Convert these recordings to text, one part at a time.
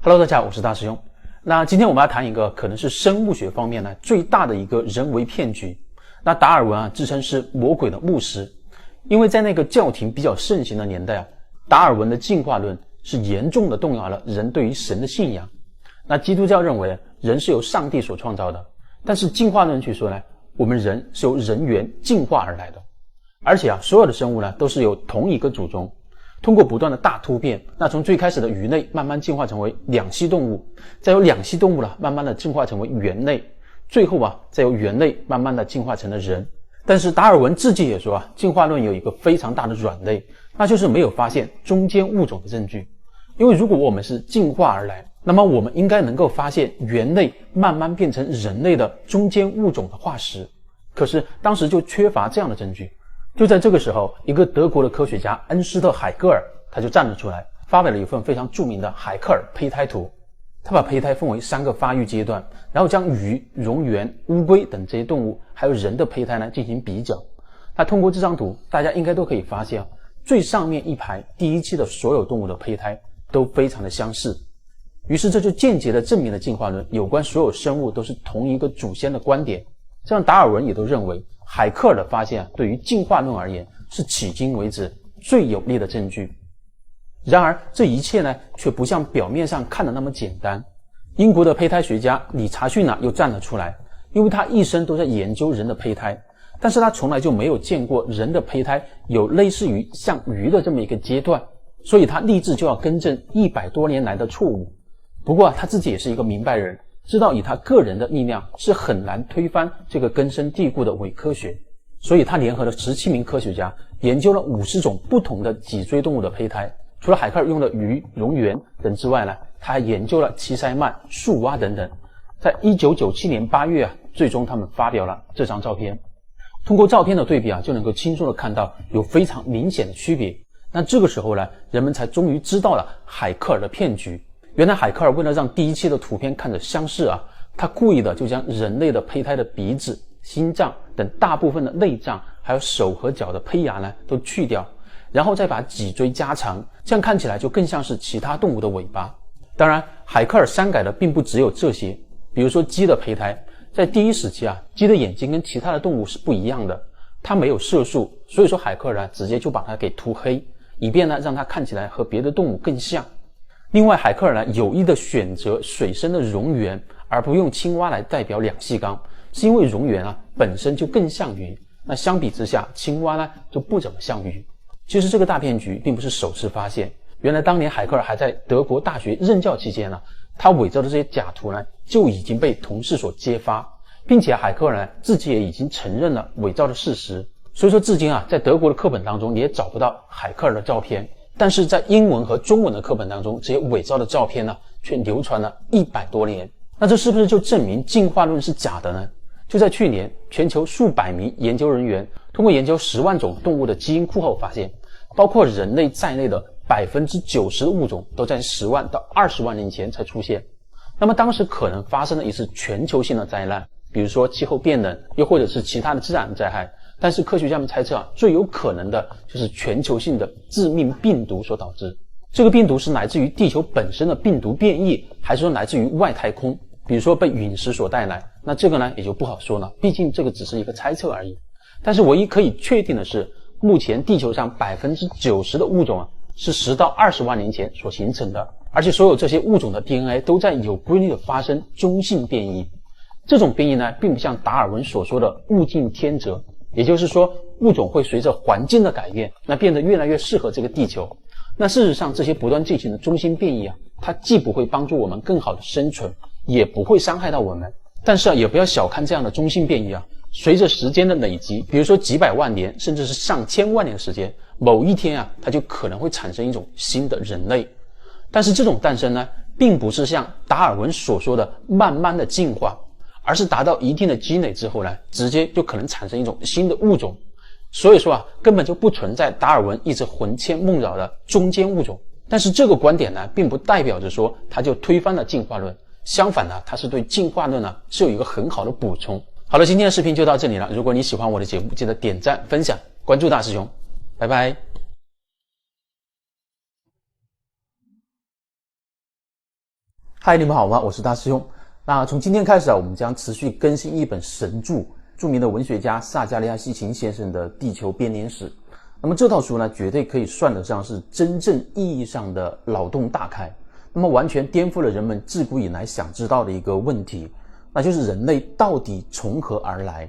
Hello， 大家好，我是大師兄。那今天我們要談一個可能是生物學方面呢最大的一個人為騙局。那達爾文自稱是魔鬼的牧師，因為在那個教廷比較盛行的年代達爾文的進化論是嚴重的動搖了人對於神的信仰。那基督教認為人是由上帝所創造的，但是進化論卻說呢，我們人是由人猿進化而來的，而且所有的生物呢都是由同一個祖宗。通過不斷的大突變，那從最開始的魚類慢慢進化成為兩棲動物，再由兩棲動物慢慢的進化成為猿類，最後再由猿類慢慢的進化成了人。但是達爾文自己也說進化論有一個非常大的軟肋，那就是沒有發現中間物種的證據。因為如果我們是進化而來，那麼我們應該能夠發現猿類慢慢變成人類的中間物種的化石，可是當時就缺乏這樣的證据。就在這個時候，一個德國的科學家恩施特·海克爾他就站了出來，發表了一份非常著名的海克爾胚胎圖。他把胚胎分為3個發育階段，然後將魚、蠑螈、烏龜等這些動物還有人的胚胎進行比較。那通過這張圖，大家應該都可以發現最上面一排第一期的所有動物的胚胎都非常的相似。於是這就間接的證明了進化論有關所有生物都是同一個祖先的觀點。這樣達爾文也都認為海克爾的發現對於進化論而言是迄今為止最有力的證據。然而這一切卻不像表面上看的那麼簡單。英國的胚胎學家理查遜又站了出來，因為他一生都在研究人的胚胎，但是他從來就沒有見過人的胚胎有類似於像魚的這麼一個階段，所以他立志就要更正100多年來的錯誤。不過他自己也是一個明白人，知道以他個人的力量是很難推翻這個根深蒂固的偽科學，所以他聯合了17名科學家，研究了50種不同的脊椎動物的胚胎。除了海克爾用的魚、蠑螈等之外他還研究了奇塞曼、樹蛙等等。在1997年8月最終他們發表了這張照片。通過照片的對比就能夠輕鬆的看到有非常明顯的區別。那這個時候人們才終於知道了海克爾的騙局。原來海克爾為了讓第一期的圖片看着相似他故意的就將人類的胚胎的鼻子、心臟等大部分的內臟還有手和腳的胚芽都去掉，然後再把脊椎加長，這樣看起來就更像是其他動物的尾巴。当然海克爾删改的並不只有這些，比如說雞的胚胎，在第一時期雞的眼睛跟其他的動物是不一樣的，它沒有色素，所以说海克爾直接就把它給涂黑，以便讓它看起来和別的動物更像。另外海克爾有意的選擇水生的蠑螈，而不用青蛙來代表兩棲綱，是因為蠑螈本身就更像魚，那相比之下青蛙就不怎麼像魚。其實這個大騙局並不是首次發現，原來當年海克爾還在德國大學任教期間他偽造的這些假圖就已經被同事所揭發，並且海克爾自己也已經承認了偽造的事實。所以說至今在德國的課本當中你也找不到海克爾的照片，但是在英文和中文的課本當中，這些偽造的照片卻流傳了100多年。那這是不是就證明進化論是假的呢？就在去年，全球数百名研究人員通過研究10萬種動物的基因庫後發现，包括人類在內的90%的物種都在10萬到20萬年前才出現。那麼當時可能發生了一次全球性的災難，比如說氣候变冷，又或者是其他的自然災害。但是科學家們猜測最有可能的就是全球性的致命病毒所導致。這個病毒是來自於地球本身的病毒變異，還是說來自於外太空，比如說被隕石所帶來，那這個也就不好說了，畢竟這個只是一個猜測而已。但是唯一可以確定的是，目前地球上90%的物種是10到20萬年前所形成的，而且所有這些物種的 DNA 都在有規律的發生中性變異。這種變異並不像達爾文所說的物競天擇，也就是說物種會隨着環境的改變變得越來越適合這個地球。那事實上這些不斷進行的中性變異它既不會幫助我們更好的生存，也不會傷害到我們。但是也不要小看這樣的中性變異隨着時間的累積，比如說幾百萬年甚至是上千萬年的時間，某一天它就可能會產生一種新的人類。但是這種誕生並不是像達爾文所說的慢慢的進化，而是達到一定的積累之後直接就可能產生一種新的物種。所以說根本就不存在達爾文一直魂牽夢繞的中間物種。但是這個觀點並不代表着說它就推翻了進化論，相反它是对進化論是有一個很好的補充。好了，今天的視頻就到這裡了。如果你喜歡我的節目，記得點讚、分享、關注大師兄。拜拜。嗨，你們好嗎？我是大師兄。那從今天開始我們將持續更新一本神著，著名的文學家薩加利亞·西琴先生的《地球編年史》。那麼這套書呢，絕對可以算得上是真正意義上的腦洞大開。那麼完全顛覆了人們自古以來想知道的一個問題，那就是人類到底從何而來？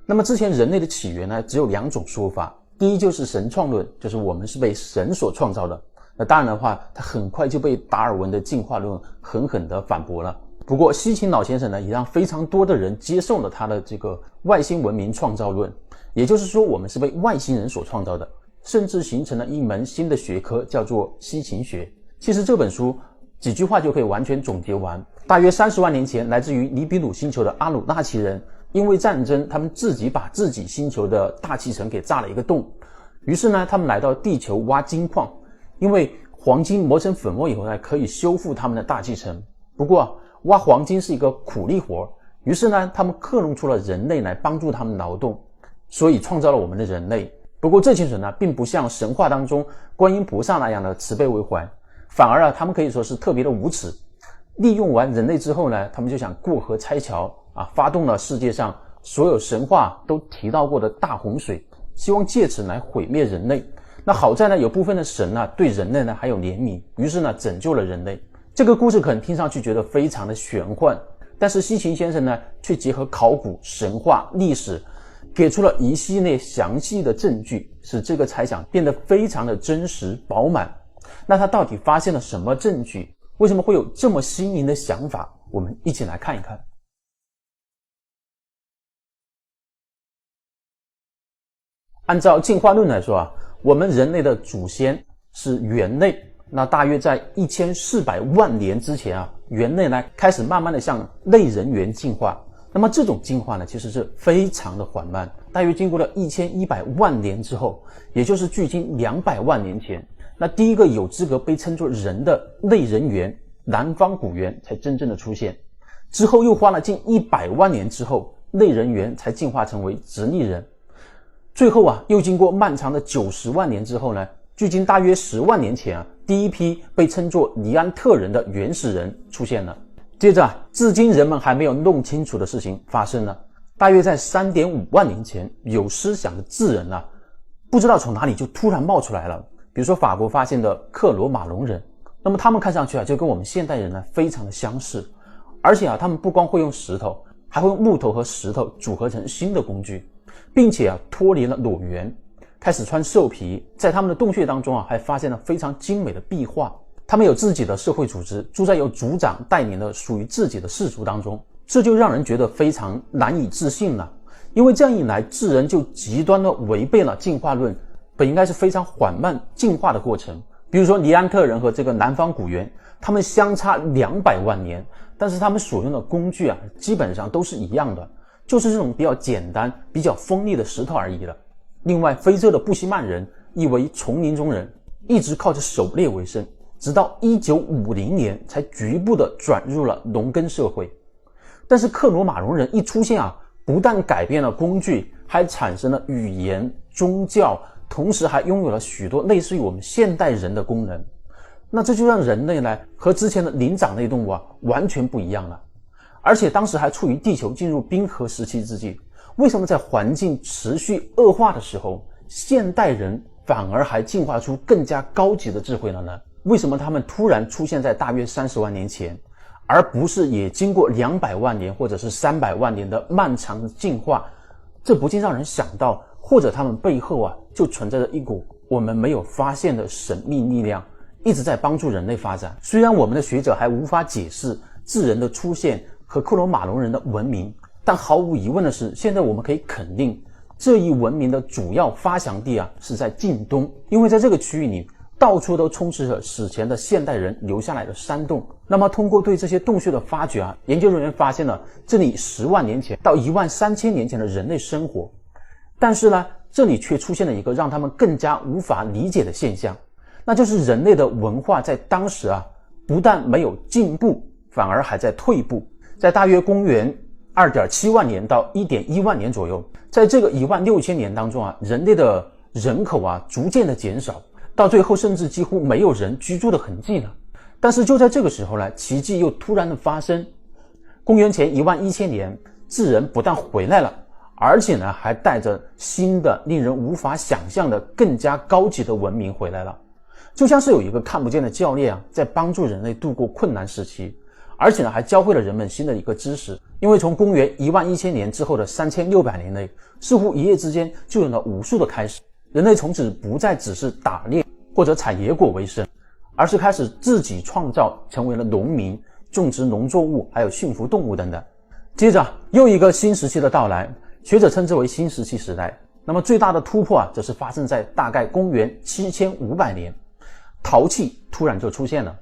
那麼之前人類的起源呢，只有兩種說法。第一就是神創論，就是我們是被神所創造的。那當然的話，他很快就被達爾文的進化論狠狠地反駁了。不過西琴老先生呢，也讓非常多的人接受了他的这個外星文明創造論，也就是說我們是被外星人所創造的，甚至形成了一門新的學科，叫做西琴學。其實這本書幾句話就可以完全總結完。大約30萬年前，來自於尼比魯星球的阿努纳奇人，因為戰爭，他們自己把自己星球的大气层給炸了一個洞，於是呢，他們來到地球挖金礦。因為黄金磨成粉末以後呢，可以修復他們的大气層。不過挖黃金是一個苦力活，於是呢，他們克隆出了人類來幫助他們勞動，所以創造了我们的人類。不過這群人呢，並不像神話當中觀音菩薩那樣的慈悲為懷，反而他們可以說是特別的無恥。利用完人類之後呢，他們就想過河拆橋發動了世界上所有神話都提到過的大洪水，希望借此來毀滅人類。那好在呢，有部分的神對人類呢還有憐憫，於是呢拯救了人類。這個故事可能聽上去覺得非常的玄幻，但是西琴先生呢卻結合考古、神話、歷史，給出了一系列詳細的證據，使這個猜想變得非常的真實飽滿。那他到底發現了什麼證據？為什麼會有這麼新穎的想法？我們一起來看一看。按照進化論來說我們人類的祖先是猿類，那大約在1400萬年之前猿類呢開始慢慢的向類人猿進化。那麼這種進化呢，其實是非常的緩慢，大約經過了1100萬年之後，也就是距今200萬年前，那第一個有資格被稱作人的類人猿南方古猿才真正的出現。之後又花了近100萬年之後，類人猿才進化成為直立人。最後又經過漫長的90萬年之後呢，距今大約10萬年前第一批被稱作尼安特人的原始人出現了。接着至今人們還沒有弄清楚的事情發生了。大約在3.5萬年前，有思想的智人不知道從哪裡就突然冒出來了。比如說法國發現的克羅馬龍人，那麼他們看上去就跟我們現代人非常的相似，而且他们不光會用石頭，還會用木頭和石頭組合成新的工具，並且脫離了裸猿，開始穿獸皮。在他們的洞穴當中還發現了非常精美的壁畫。他們有自己的社會組織，住在由族長帶領的屬於自己的氏族當中，這就讓人覺得非常難以置信了。因為這樣一來，智人就極端的違背了進化論本應該是非常緩慢進化的過程。比如說尼安特人和這個南方古猿，他們相差200萬年，但是他們所用的工具基本上都是一樣的，就是這種比較簡單、比較鋒利的石頭而已了。另外，非洲的布希曼人亦為叢林中人，一直靠着狩獵為生，直到1950年才局部的轉入了農耕社會。但是克羅馬龍人一出現不但改變了工具，還產生了語言、宗教，同時還擁有了許多類似於我們現代人的功能。那這就讓人類呢和之前的靈長類動物完全不一樣了。而且當時還處於地球進入冰河時期之際，為什麼在環境持續惡化的時候，現代人反而還進化出更加高級的智慧了呢？為什麼他們突然出現在大約30萬年前，而不是也經過200萬年或者是300萬年的漫長的進化？這不禁讓人想到，或者他們背後就存在着一股我們沒有發現的神秘力量，一直在幫助人類發展。雖然我們的學者還無法解釋智人的出現和克羅馬龍人的文明，但毫無疑問的是，現在我們可以肯定，這一文明的主要發祥地是在近東，因為在這個區域裡到處都充斥着史前的現代人留下來的山洞。那麼通過對這些洞穴的發掘研究人員發現了這裡10萬年前到13000年前的人類生活。但是呢，這裡卻出現了一個讓他們更加無法理解的現象，那就是人類的文化在當時不但沒有進步，反而還在退步。在大約公元2.7萬年到1.1萬年左右，在這個16000年當中人類的人口逐漸的減少，到最後甚至幾乎沒有人居住的痕跡了。但是就在這個時候呢，奇蹟又突然的發生。公元前11000年，智人不但回來了，而且呢還帶着新的令人無法想象的更加高級的文明回来了。就像是有一個看不見的教練在幫助人類度過困難時期，而且呢還教會了人們新的一個知識。因為從公元11000年之後的3600年內，似乎一夜之間就有了無數的開始，人類從此不再只是打獵或者採野果為生，而是開始自己創造，成為了農民，種植農作物，還有馴服動物等等。接着又一個新時期的到來，學者稱之為新石器時代。那麼最大的突破則是發生在大概公元7500年，陶器突然就出現了。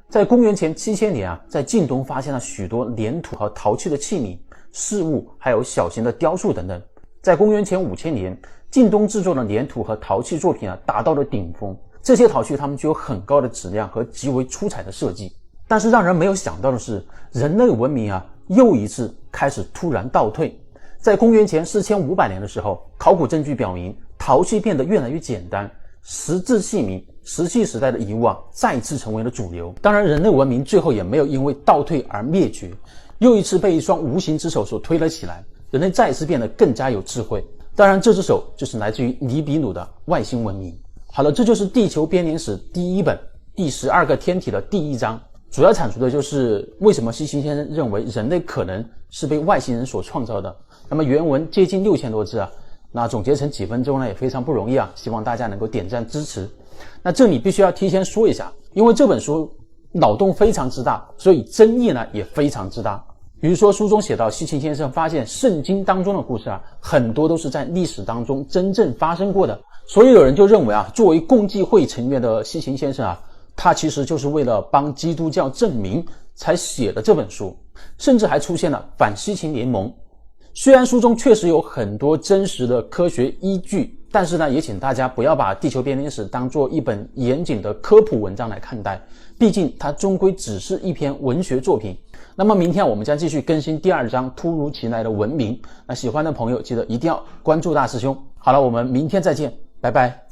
在公元前7000年在晋東發现了許多粘土和陶器的器皿、飾物，還有小型的雕塑等等。在公元前5000年，晋東制作的粘土和陶器作品達到了頂峰。這些陶器它们具有很高的質量和極為出彩的設計。但是讓人沒有想到的是，人類文明又一次開始突然倒退。在公元前4500年的時候，考古證據表明，陶器變得越來越簡單，石質器皿、石器時代的遺物再次成為了主流。當然，人類文明最後也沒有因為倒退而滅絕，又一次被一雙無形之手所推了起來，人類再一次變得更加有智慧。當然，這隻手就是來自於尼比魯的外星文明。好了，這就是《地球編年史》第1本第12個天體的第1章。主要闡述的就是為什麼西秦先生認為人類可能是被外星人所創造的。那麼原文接近6000多字那總結成幾分鐘呢也非常不容易希望大家能夠點讚支持。那這裡必須要提前說一下，因為這本書腦洞非常之大，所以爭議呢也非常之大。比如說書中寫到，西秦先生發現聖經當中的故事很多都是在歷史當中真正發生過的，所以有人就認為作為共濟會成員的西秦先生他其實就是為了幫基督教證明才寫的這本書，甚至還出現了反西秦聯盟。雖然書中確實有很多真實的科學依據，但是呢，也請大家不要把《地球編年史》當作一本嚴謹的科普文章來看待，畢竟它終歸只是一篇文學作品。那麼明天我們將繼續更新第2章突如其來的文明，那喜歡的朋友記得一定要關注大師兄。好了，我們明天再見，拜拜。